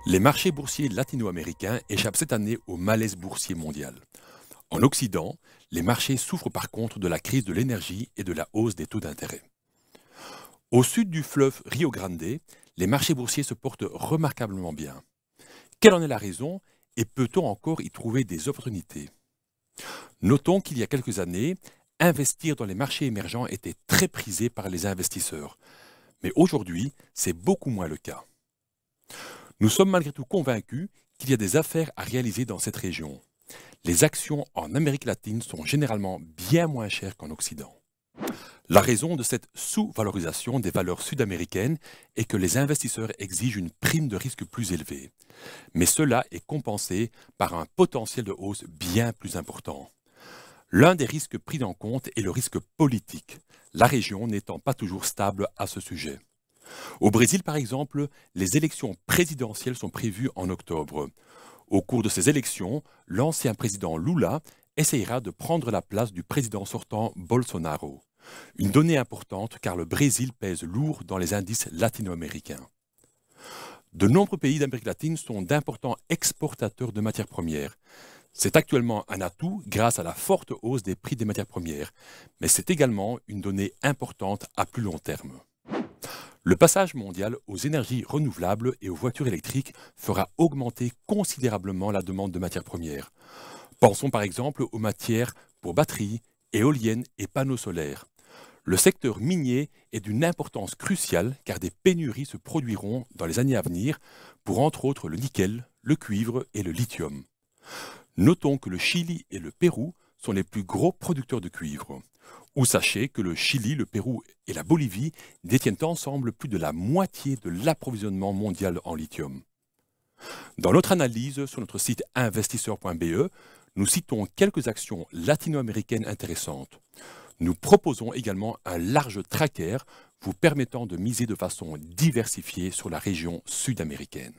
Les marchés boursiers latino-américains échappent cette année au malaise boursier mondial. En Occident, les marchés souffrent par contre de la crise de l'énergie et de la hausse des taux d'intérêt. Au sud du fleuve Rio Grande, les marchés boursiers se portent remarquablement bien. Quelle en est la raison et peut-on encore y trouver des opportunités? Notons qu'il y a quelques années, investir dans les marchés émergents était très prisé par les investisseurs. Mais aujourd'hui, c'est beaucoup moins le cas. Nous sommes malgré tout convaincus qu'il y a des affaires à réaliser dans cette région. Les actions en Amérique latine sont généralement bien moins chères qu'en Occident. La raison de cette sous-valorisation des valeurs sud-américaines est que les investisseurs exigent une prime de risque plus élevée. Mais cela est compensé par un potentiel de hausse bien plus important. L'un des risques pris en compte est le risque politique, la région n'étant pas toujours stable à ce sujet. Au Brésil, par exemple, les élections présidentielles sont prévues en octobre. Au cours de ces élections, l'ancien président Lula essayera de prendre la place du président sortant Bolsonaro. Une donnée importante car le Brésil pèse lourd dans les indices latino-américains. De nombreux pays d'Amérique latine sont d'importants exportateurs de matières premières. C'est actuellement un atout grâce à la forte hausse des prix des matières premières, mais c'est également une donnée importante à plus long terme. Le passage mondial aux énergies renouvelables et aux voitures électriques fera augmenter considérablement la demande de matières premières. Pensons par exemple aux matières pour batteries, éoliennes et panneaux solaires. Le secteur minier est d'une importance cruciale car des pénuries se produiront dans les années à venir pour entre autres le nickel, le cuivre et le lithium. Notons que le Chili et le Pérou sont les plus gros producteurs de cuivre. Ou sachez que le Chili, le Pérou et la Bolivie détiennent ensemble plus de la moitié de l'approvisionnement mondial en lithium. Dans notre analyse sur notre site investisseur.be, nous citons quelques actions latino-américaines intéressantes. Nous proposons également un large tracker vous permettant de miser de façon diversifiée sur la région sud-américaine.